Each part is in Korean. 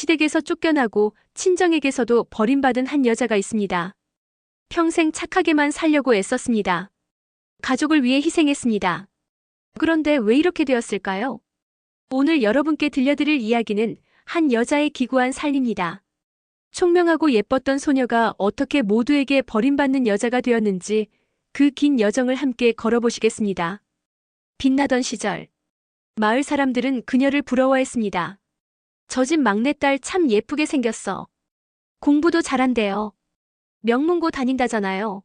시댁에서 쫓겨나고 친정에게서도 버림받은 한 여자가 있습니다. 평생 착하게만 살려고 애썼습니다. 가족을 위해 희생했습니다. 그런데 왜 이렇게 되었을까요? 오늘 여러분께 들려드릴 이야기는 한 여자의 기구한 삶입니다. 총명하고 예뻤던 소녀가 어떻게 모두에게 버림받는 여자가 되었는지 그 긴 여정을 함께 걸어보시겠습니다. 빛나던 시절, 마을 사람들은 그녀를 부러워했습니다. 저 집 막내딸 참 예쁘게 생겼어. 공부도 잘한대요. 명문고 다닌다잖아요.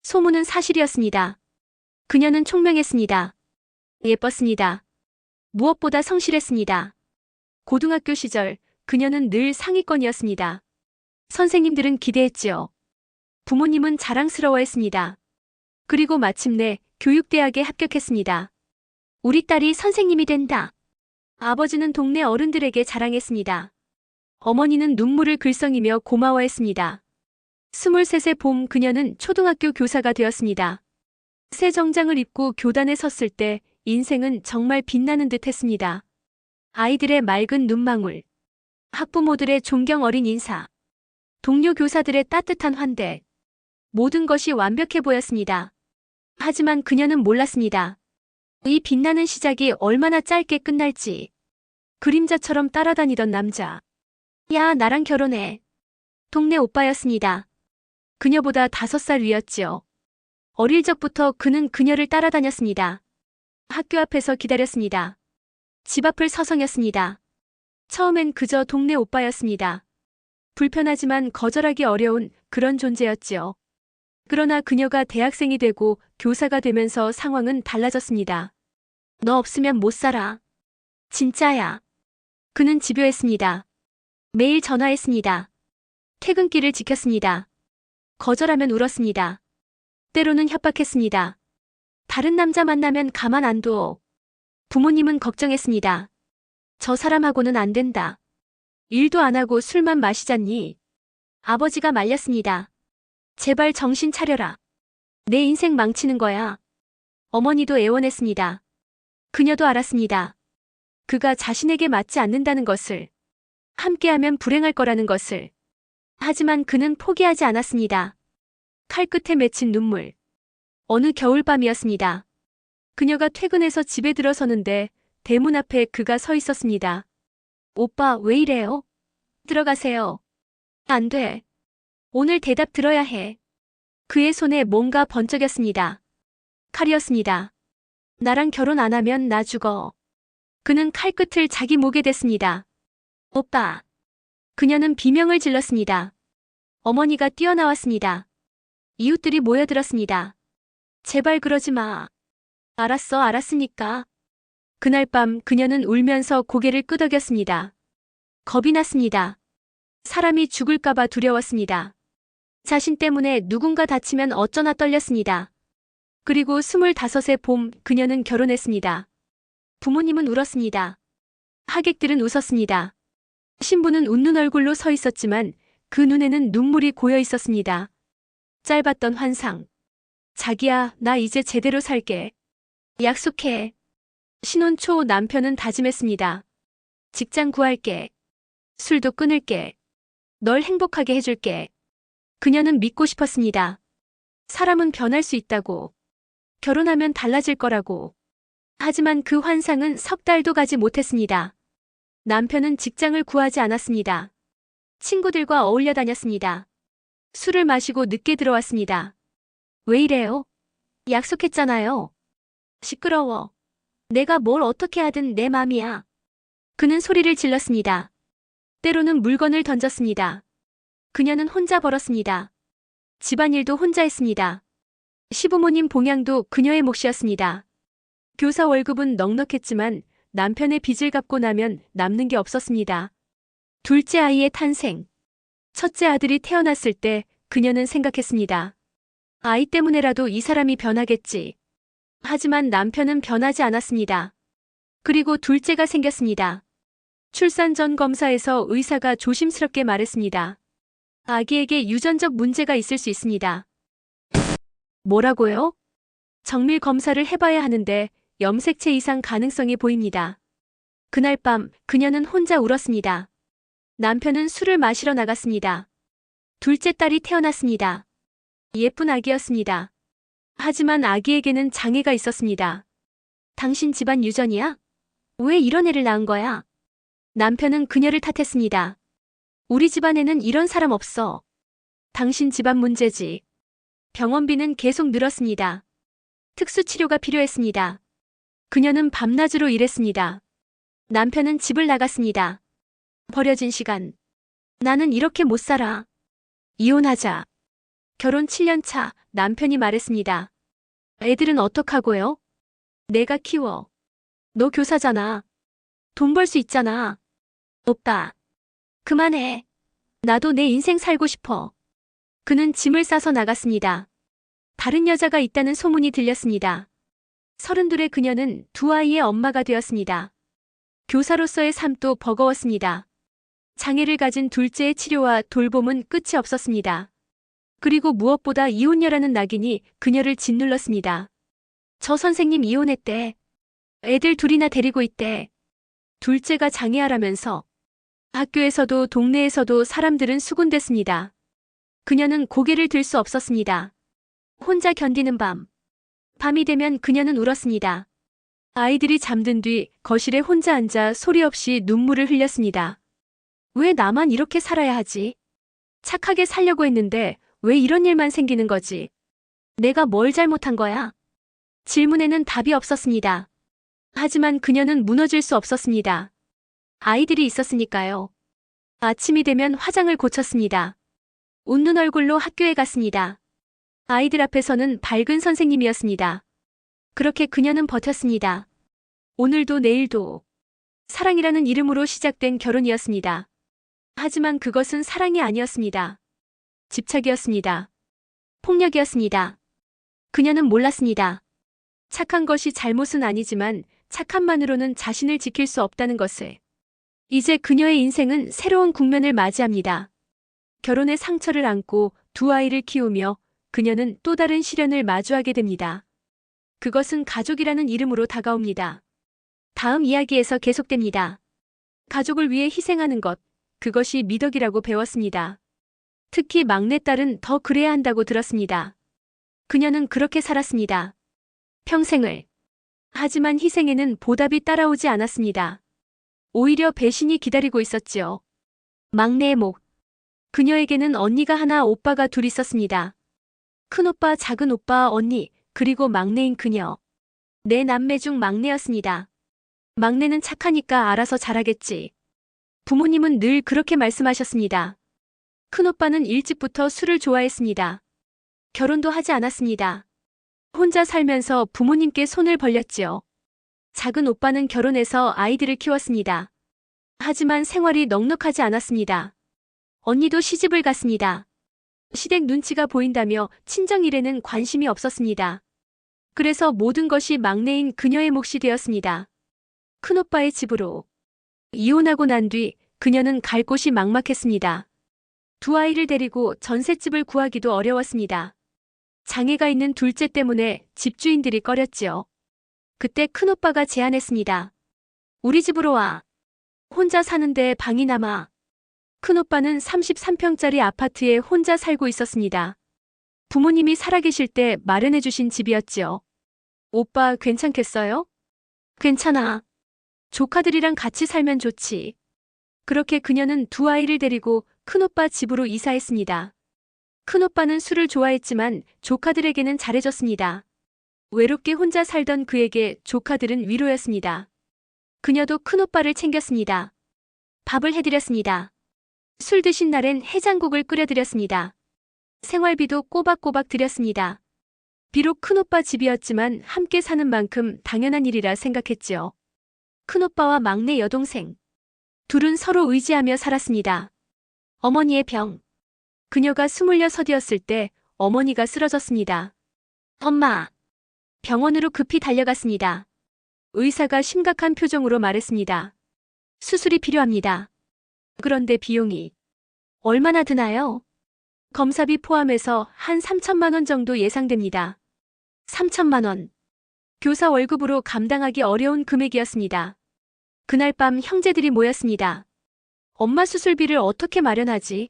소문은 사실이었습니다. 그녀는 총명했습니다. 예뻤습니다. 무엇보다 성실했습니다. 고등학교 시절 그녀는 늘 상위권이었습니다. 선생님들은 기대했지요. 부모님은 자랑스러워했습니다. 그리고 마침내 교육대학에 합격했습니다. 우리 딸이 선생님이 된다. 아버지는 동네 어른들에게 자랑했습니다. 어머니는 눈물을 글썽이며 고마워했습니다. 23의 봄 그녀는 초등학교 교사가 되었습니다. 새 정장을 입고 교단에 섰을 때 인생은 정말 빛나는 듯 했습니다. 아이들의 맑은 눈망울, 학부모들의 존경 어린 인사, 동료 교사들의 따뜻한 환대, 모든 것이 완벽해 보였습니다. 하지만 그녀는 몰랐습니다. 이 빛나는 시작이 얼마나 짧게 끝날지. 그림자처럼 따라다니던 남자. 야, 나랑 결혼해. 동네 오빠였습니다. 그녀보다 5살 위였지요. 어릴 적부터 그는 그녀를 따라다녔습니다. 학교 앞에서 기다렸습니다. 집 앞을 서성였습니다. 처음엔 그저 동네 오빠였습니다. 불편하지만 거절하기 어려운 그런 존재였지요. 그러나 그녀가 대학생이 되고 교사가 되면서 상황은 달라졌습니다. 너 없으면 못 살아. 진짜야. 그는 집요했습니다. 매일 전화했습니다. 퇴근길을 지켰습니다. 거절하면 울었습니다. 때로는 협박했습니다. 다른 남자 만나면 가만 안 둬. 부모님은 걱정했습니다. 저 사람하고는 안 된다. 일도 안 하고 술만 마시잖니. 아버지가 말렸습니다. 제발 정신 차려라. 내 인생 망치는 거야. 어머니도 애원했습니다. 그녀도 알았습니다. 그가 자신에게 맞지 않는다는 것을, 함께하면 불행할 거라는 것을. 하지만 그는 포기하지 않았습니다. 칼끝에 맺힌 눈물. 어느 겨울밤이었습니다. 그녀가 퇴근해서 집에 들어서는데 대문 앞에 그가 서 있었습니다. 오빠, 왜 이래요? 들어가세요. 안 돼. 오늘 대답 들어야 해. 그의 손에 뭔가 번쩍였습니다. 칼이었습니다. 나랑 결혼 안 하면 나 죽어. 그는 칼끝을 자기 목에 댔습니다. 오빠. 그녀는 비명을 질렀습니다. 어머니가 뛰어나왔습니다. 이웃들이 모여들었습니다. 제발 그러지 마. 알았어, 알았으니까. 그날 밤 그녀는 울면서 고개를 끄덕였습니다. 겁이 났습니다. 사람이 죽을까봐 두려웠습니다. 자신 때문에 누군가 다치면 어쩌나 떨렸습니다. 그리고 25의 봄 그녀는 결혼했습니다. 부모님은 울었습니다. 하객들은 웃었습니다. 신부는 웃는 얼굴로 서 있었지만 그 눈에는 눈물이 고여 있었습니다. 짧았던 환상. 자기야, 나 이제 제대로 살게. 약속해. 신혼 초 남편은 다짐했습니다. 직장 구할게. 술도 끊을게. 널 행복하게 해줄게. 그녀는 믿고 싶었습니다. 사람은 변할 수 있다고. 결혼하면 달라질 거라고. 하지만 그 환상은 석 달도 가지 못했습니다. 남편은 직장을 구하지 않았습니다. 친구들과 어울려 다녔습니다. 술을 마시고 늦게 들어왔습니다. 왜 이래요? 약속했잖아요. 시끄러워. 내가 뭘 어떻게 하든 내 맘이야. 그는 소리를 질렀습니다. 때로는 물건을 던졌습니다. 그녀는 혼자 벌었습니다. 집안일도 혼자 했습니다. 시부모님 봉양도 그녀의 몫이었습니다. 교사 월급은 넉넉했지만 남편의 빚을 갚고 나면 남는 게 없었습니다. 둘째 아이의 탄생. 첫째 아들이 태어났을 때 그녀는 생각했습니다. 아이 때문에라도 이 사람이 변하겠지. 하지만 남편은 변하지 않았습니다. 그리고 둘째가 생겼습니다. 출산 전 검사에서 의사가 조심스럽게 말했습니다. 아기에게 유전적 문제가 있을 수 있습니다. 뭐라고요? 정밀 검사를 해봐야 하는데 염색체 이상 가능성이 보입니다. 그날 밤 그녀는 혼자 울었습니다. 남편은 술을 마시러 나갔습니다. 둘째 딸이 태어났습니다. 예쁜 아기였습니다. 하지만 아기에게는 장애가 있었습니다. 당신 집안 유전이야? 왜 이런 애를 낳은 거야? 남편은 그녀를 탓했습니다. 우리 집안에는 이런 사람 없어. 당신 집안 문제지. 병원비는 계속 늘었습니다. 특수치료가 필요했습니다. 그녀는 밤낮으로 일했습니다. 남편은 집을 나갔습니다. 버려진 시간. 나는 이렇게 못 살아. 이혼하자. 결혼 7년 차 남편이 말했습니다. 애들은 어떡하고요? 내가 키워. 너 교사잖아. 돈 벌 수 있잖아. 오빠. 그만해. 나도 내 인생 살고 싶어. 그는 짐을 싸서 나갔습니다. 다른 여자가 있다는 소문이 들렸습니다. 32의 그녀는 두 아이의 엄마가 되었습니다. 교사로서의 삶도 버거웠습니다. 장애를 가진 둘째의 치료와 돌봄은 끝이 없었습니다. 그리고 무엇보다 이혼녀라는 낙인이 그녀를 짓눌렀습니다. 저 선생님 이혼했대. 애들 둘이나 데리고 있대. 둘째가 장애아라면서. 학교에서도 동네에서도 사람들은 수군댔습니다. 그녀는 고개를 들 수 없었습니다. 혼자 견디는 밤. 밤이 되면 그녀는 울었습니다. 아이들이 잠든 뒤 거실에 혼자 앉아 소리 없이 눈물을 흘렸습니다. 왜 나만 이렇게 살아야 하지? 착하게 살려고 했는데 왜 이런 일만 생기는 거지? 내가 뭘 잘못한 거야? 질문에는 답이 없었습니다. 하지만 그녀는 무너질 수 없었습니다. 아이들이 있었으니까요. 아침이 되면 화장을 고쳤습니다. 웃는 얼굴로 학교에 갔습니다. 아이들 앞에서는 밝은 선생님이었습니다. 그렇게 그녀는 버텼습니다. 오늘도 내일도. 사랑이라는 이름으로 시작된 결혼이었습니다. 하지만 그것은 사랑이 아니었습니다. 집착이었습니다. 폭력이었습니다. 그녀는 몰랐습니다. 착한 것이 잘못은 아니지만 착함만으로는 자신을 지킬 수 없다는 것을. 이제 그녀의 인생은 새로운 국면을 맞이합니다. 결혼의 상처를 안고 두 아이를 키우며 그녀는 또 다른 시련을 마주하게 됩니다. 그것은 가족이라는 이름으로 다가옵니다. 다음 이야기에서 계속됩니다. 가족을 위해 희생하는 것, 그것이 미덕이라고 배웠습니다. 특히 막내딸은 더 그래야 한다고 들었습니다. 그녀는 그렇게 살았습니다. 평생을. 하지만 희생에는 보답이 따라오지 않았습니다. 오히려 배신이 기다리고 있었지요. 막내의 목. 그녀에게는 언니가 하나, 오빠가 둘 있었습니다. 큰오빠, 작은오빠, 언니, 그리고 막내인 그녀. 네 남매 중 막내였습니다. 막내는 착하니까 알아서 잘하겠지. 부모님은 늘 그렇게 말씀하셨습니다. 큰오빠는 일찍부터 술을 좋아했습니다. 결혼도 하지 않았습니다. 혼자 살면서 부모님께 손을 벌렸지요. 작은 오빠는 결혼해서 아이들을 키웠습니다. 하지만 생활이 넉넉하지 않았습니다. 언니도 시집을 갔습니다. 시댁 눈치가 보인다며 친정일에는 관심이 없었습니다. 그래서 모든 것이 막내인 그녀의 몫이 되었습니다. 큰오빠의 집으로. 이혼하고 난 뒤 그녀는 갈 곳이 막막했습니다. 두 아이를 데리고 전셋집을 구하기도 어려웠습니다. 장애가 있는 둘째 때문에 집주인들이 꺼렸지요. 그때 큰오빠가 제안했습니다. 우리 집으로 와. 혼자 사는데 방이 남아. 큰오빠는 33평짜리 아파트에 혼자 살고 있었습니다. 부모님이 살아계실 때 마련해주신 집이었지요. 오빠 괜찮겠어요? 괜찮아. 조카들이랑 같이 살면 좋지. 그렇게 그녀는 두 아이를 데리고 큰오빠 집으로 이사했습니다. 큰오빠는 술을 좋아했지만 조카들에게는 잘해줬습니다. 외롭게 혼자 살던 그에게 조카들은 위로였습니다. 그녀도 큰오빠를 챙겼습니다. 밥을 해드렸습니다. 술 드신 날엔 해장국을 끓여드렸습니다. 생활비도 꼬박꼬박 드렸습니다. 비록 큰오빠 집이었지만 함께 사는 만큼 당연한 일이라 생각했지요. 큰오빠와 막내 여동생. 둘은 서로 의지하며 살았습니다. 어머니의 병. 그녀가 26이었을 때 어머니가 쓰러졌습니다. 엄마. 병원으로 급히 달려갔습니다. 의사가 심각한 표정으로 말했습니다. 수술이 필요합니다. 그런데 비용이 얼마나 드나요? 검사비 포함해서 한 3천만 원 정도 예상됩니다. 3천만 원. 교사 월급으로 감당하기 어려운 금액이었습니다. 그날 밤 형제들이 모였습니다. 엄마 수술비를 어떻게 마련하지?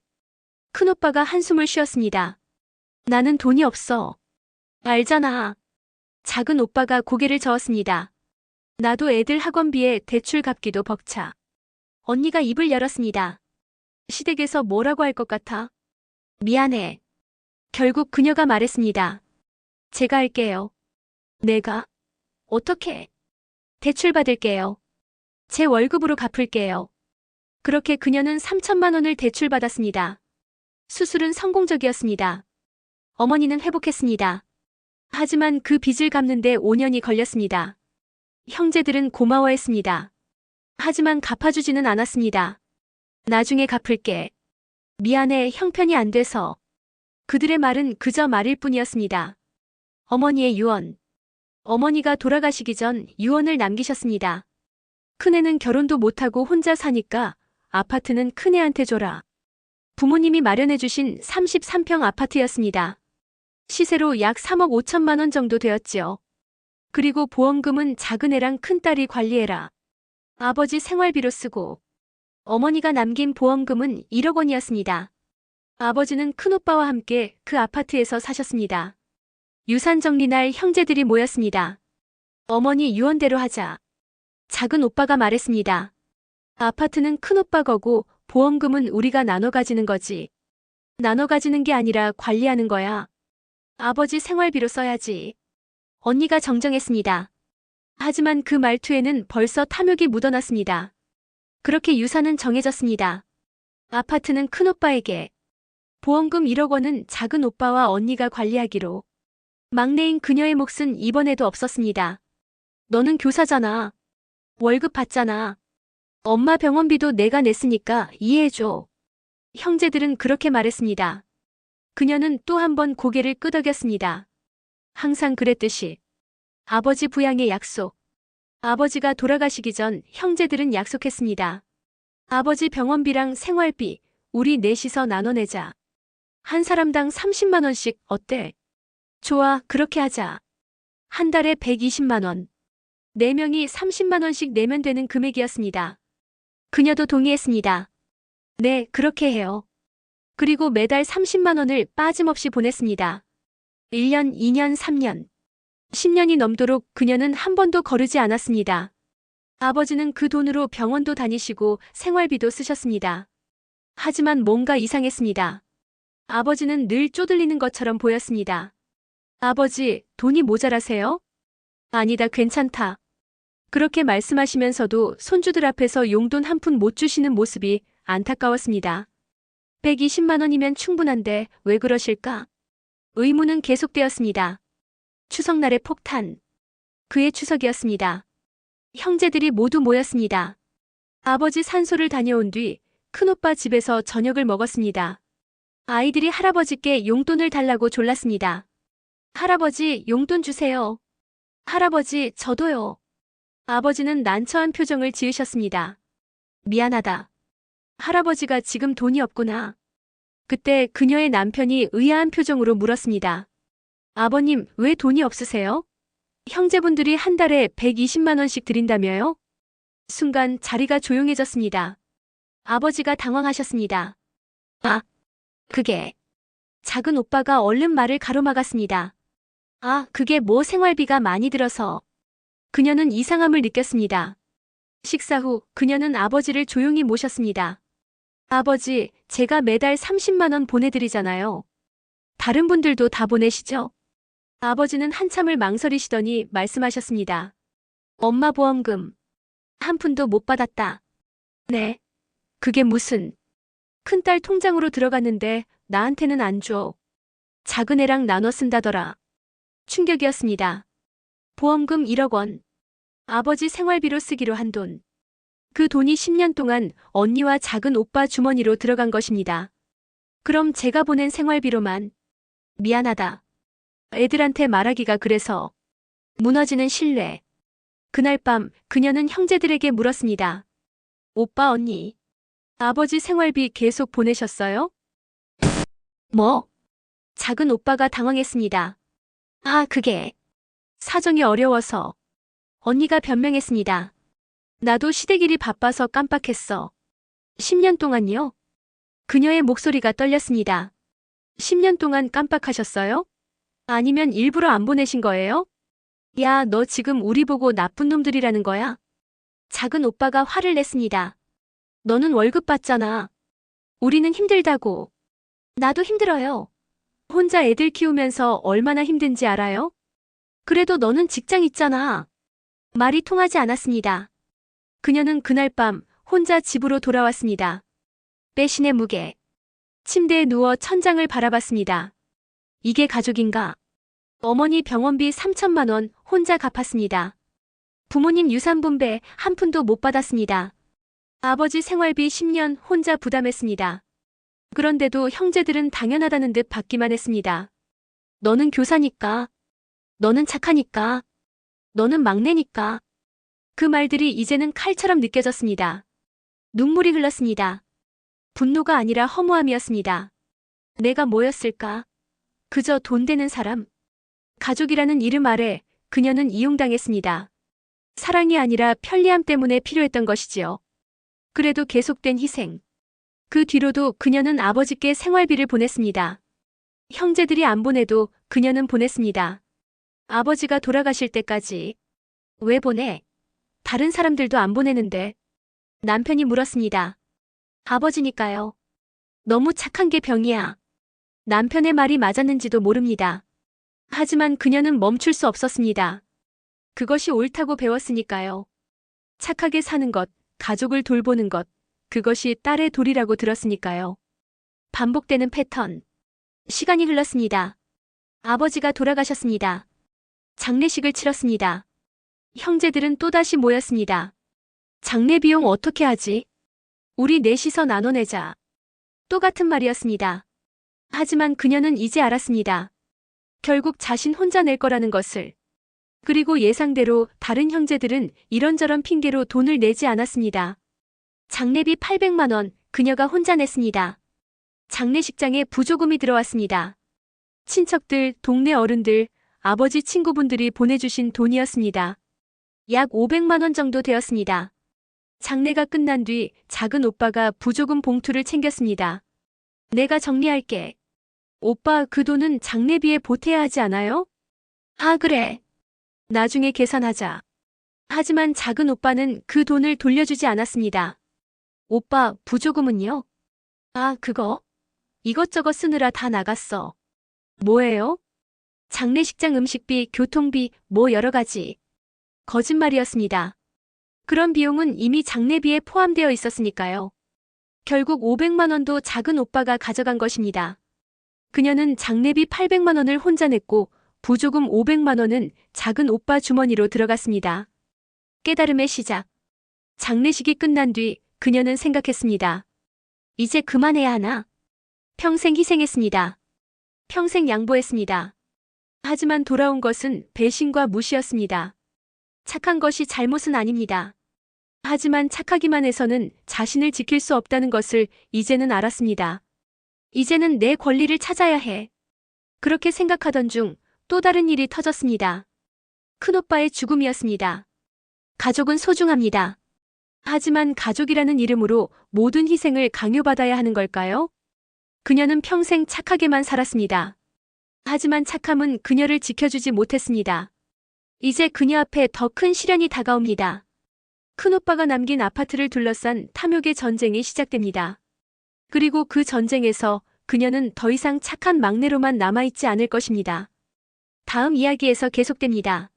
큰오빠가 한숨을 쉬었습니다. 나는 돈이 없어. 알잖아. 작은 오빠가 고개를 저었습니다. 나도 애들 학원비에 대출 갚기도 벅차. 언니가 입을 열었습니다. 시댁에서 뭐라고 할 것 같아? 미안해. 결국 그녀가 말했습니다. 제가 할게요. 내가? 어떻게? 대출 받을게요. 제 월급으로 갚을게요. 그렇게 그녀는 3천만 원을 대출받았습니다. 수술은 성공적이었습니다. 어머니는 회복했습니다. 하지만 그 빚을 갚는데 5년이 걸렸습니다. 형제들은 고마워했습니다. 하지만 갚아주지는 않았습니다. 나중에 갚을게. 미안해, 형편이 안 돼서. 그들의 말은 그저 말일 뿐이었습니다. 어머니의 유언. 어머니가 돌아가시기 전 유언을 남기셨습니다. 큰애는 결혼도 못하고 혼자 사니까 아파트는 큰애한테 줘라. 부모님이 마련해주신 33평 아파트였습니다. 시세로 약 3억 5천만 원 정도 되었지요. 그리고 보험금은 작은애랑 큰딸이 관리해라. 아버지 생활비로 쓰고 어머니가 남긴 보험금은 1억 원이었습니다. 아버지는 큰오빠와 함께 그 아파트에서 사셨습니다. 유산 정리 날 형제들이 모였습니다. 어머니 유언대로 하자. 작은 오빠가 말했습니다. 아파트는 큰오빠 거고 보험금은 우리가 나눠 가지는 거지. 나눠 가지는 게 아니라 관리하는 거야. 아버지 생활비로 써야지. 언니가 정정했습니다. 하지만 그 말투에는 벌써 탐욕이 묻어났습니다. 그렇게 유산은 정해졌습니다. 아파트는 큰오빠에게, 보험금 1억 원은 작은 오빠와 언니가 관리하기로. 막내인 그녀의 몫은 이번에도 없었습니다. 너는 교사잖아. 월급 받잖아. 엄마 병원비도 내가 냈으니까 이해해줘. 형제들은 그렇게 말했습니다. 그녀는 또 한 번 고개를 끄덕였습니다. 항상 그랬듯이. 아버지 부양의 약속. 아버지가 돌아가시기 전 형제들은 약속했습니다. 아버지 병원비랑 생활비, 우리 넷이서 나눠내자. 한 사람당 30만 원씩 어때? 좋아, 그렇게 하자. 한 달에 120만 원. 4명이 30만 원씩 내면 되는 금액이었습니다. 그녀도 동의했습니다. 네, 그렇게 해요. 그리고 매달 30만 원을 빠짐없이 보냈습니다. 1년, 2년, 3년. 10년이 넘도록 그녀는 한 번도 거르지 않았습니다. 아버지는 그 돈으로 병원도 다니시고 생활비도 쓰셨습니다. 하지만 뭔가 이상했습니다. 아버지는 늘 쪼들리는 것처럼 보였습니다. 아버지, 돈이 모자라세요? 아니다, 괜찮다. 그렇게 말씀하시면서도 손주들 앞에서 용돈 한 푼 못 주시는 모습이 안타까웠습니다. 120만 원이면 충분한데 왜 그러실까? 의문은 계속되었습니다. 추석날의 폭탄. 그의 추석이었습니다. 형제들이 모두 모였습니다. 아버지 산소를 다녀온 뒤 큰오빠 집에서 저녁을 먹었습니다. 아이들이 할아버지께 용돈을 달라고 졸랐습니다. 할아버지, 용돈 주세요. 할아버지, 저도요. 아버지는 난처한 표정을 지으셨습니다. 미안하다. 할아버지가 지금 돈이 없구나. 그때 그녀의 남편이 의아한 표정으로 물었습니다. 아버님, 왜 돈이 없으세요? 형제분들이 한 달에 120만 원씩 드린다며요? 순간 자리가 조용해졌습니다. 아버지가 당황하셨습니다. 아, 그게. 작은 오빠가 얼른 말을 가로막았습니다. 아, 그게 뭐 생활비가 많이 들어서. 그녀는 이상함을 느꼈습니다. 식사 후 그녀는 아버지를 조용히 모셨습니다. 아버지, 제가 매달 30만 원 보내드리잖아요. 다른 분들도 다 보내시죠? 아버지는 한참을 망설이시더니 말씀하셨습니다. 엄마 보험금. 한 푼도 못 받았다. 네. 그게 무슨. 큰딸 통장으로 들어갔는데 나한테는 안 줘. 작은애랑 나눠 쓴다더라. 충격이었습니다. 보험금 1억 원. 아버지 생활비로 쓰기로 한 돈. 그 돈이 10년 동안 언니와 작은 오빠 주머니로 들어간 것입니다. 그럼 제가 보낸 생활비로만. 미안하다. 애들한테 말하기가 그래서. 무너지는 신뢰. 그날 밤 그녀는 형제들에게 물었습니다. 오빠, 언니. 아버지 생활비 계속 보내셨어요? 뭐? 작은 오빠가 당황했습니다. 아, 그게. 사정이 어려워서. 언니가 변명했습니다. 나도 시댁일이 바빠서 깜빡했어. 10년 동안요? 그녀의 목소리가 떨렸습니다. 10년 동안 깜빡하셨어요? 아니면 일부러 안 보내신 거예요? 야, 너 지금 우리 보고 나쁜 놈들이라는 거야? 작은 오빠가 화를 냈습니다. 너는 월급 받잖아. 우리는 힘들다고. 나도 힘들어요. 혼자 애들 키우면서 얼마나 힘든지 알아요? 그래도 너는 직장 있잖아. 말이 통하지 않았습니다. 그녀는 그날 밤 혼자 집으로 돌아왔습니다. 배신의 무게. 침대에 누워 천장을 바라봤습니다. 이게 가족인가? 어머니 병원비 3천만 원 혼자 갚았습니다. 부모님 유산 분배 한 푼도 못 받았습니다. 아버지 생활비 10년 혼자 부담했습니다. 그런데도 형제들은 당연하다는 듯 받기만 했습니다. 너는 교사니까. 너는 착하니까. 너는 막내니까. 그 말들이 이제는 칼처럼 느껴졌습니다. 눈물이 흘렀습니다. 분노가 아니라 허무함이었습니다. 내가 뭐였을까? 그저 돈 되는 사람. 가족이라는 이름 아래 그녀는 이용당했습니다. 사랑이 아니라 편리함 때문에 필요했던 것이지요. 그래도 계속된 희생. 그 뒤로도 그녀는 아버지께 생활비를 보냈습니다. 형제들이 안 보내도 그녀는 보냈습니다. 아버지가 돌아가실 때까지. 왜 보내? 다른 사람들도 안 보내는데. 남편이 물었습니다. 아버지니까요. 너무 착한 게 병이야. 남편의 말이 맞았는지도 모릅니다. 하지만 그녀는 멈출 수 없었습니다. 그것이 옳다고 배웠으니까요. 착하게 사는 것, 가족을 돌보는 것, 그것이 딸의 도리라고 들었으니까요. 반복되는 패턴. 시간이 흘렀습니다. 아버지가 돌아가셨습니다. 장례식을 치렀습니다. 형제들은 또다시 모였습니다. 장례 비용 어떻게 하지? 우리 넷이서 나눠내자. 똑같은 말이었습니다. 하지만 그녀는 이제 알았습니다. 결국 자신 혼자 낼 거라는 것을. 그리고 예상대로 다른 형제들은 이런저런 핑계로 돈을 내지 않았습니다. 장례비 800만 원, 그녀가 혼자 냈습니다. 장례식장에 부조금이 들어왔습니다. 친척들, 동네 어른들, 아버지 친구분들이 보내주신 돈이었습니다. 약 500만 원 정도 되었습니다. 장례가 끝난 뒤 작은 오빠가 부조금 봉투를 챙겼습니다. 내가 정리할게. 오빠, 그 돈은 장례비에 보태야 하지 않아요? 아, 그래. 나중에 계산하자. 하지만 작은 오빠는 그 돈을 돌려주지 않았습니다. 오빠, 부조금은요? 아, 그거? 이것저것 쓰느라 다 나갔어. 뭐예요? 장례식장 음식비, 교통비, 뭐 여러 가지. 거짓말이었습니다. 그런 비용은 이미 장례비에 포함되어 있었으니까요. 결국 500만 원도 작은 오빠가 가져간 것입니다. 그녀는 장례비 800만 원을 혼자 냈고 부조금 500만 원은 작은 오빠 주머니로 들어갔습니다. 깨달음의 시작. 장례식이 끝난 뒤 그녀는 생각했습니다. 이제 그만해야 하나? 평생 희생했습니다. 평생 양보했습니다. 하지만 돌아온 것은 배신과 무시였습니다. 착한 것이 잘못은 아닙니다. 하지만 착하기만 해서는 자신을 지킬 수 없다는 것을 이제는 알았습니다. 이제는 내 권리를 찾아야 해. 그렇게 생각하던 중 또 다른 일이 터졌습니다. 큰오빠의 죽음이었습니다. 가족은 소중합니다. 하지만 가족이라는 이름으로 모든 희생을 강요받아야 하는 걸까요? 그녀는 평생 착하게만 살았습니다. 하지만 착함은 그녀를 지켜주지 못했습니다. 이제 그녀 앞에 더 큰 시련이 다가옵니다. 큰오빠가 남긴 아파트를 둘러싼 탐욕의 전쟁이 시작됩니다. 그리고 그 전쟁에서 그녀는 더 이상 착한 막내로만 남아있지 않을 것입니다. 다음 이야기에서 계속됩니다.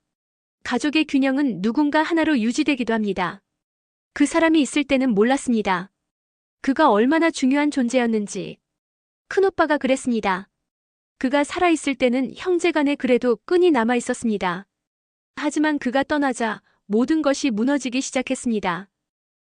가족의 균형은 누군가 하나로 유지되기도 합니다. 그 사람이 있을 때는 몰랐습니다. 그가 얼마나 중요한 존재였는지. 큰오빠가 그랬습니다. 그가 살아있을 때는 형제간에 그래도 끈이 남아있었습니다. 하지만 그가 떠나자 모든 것이 무너지기 시작했습니다.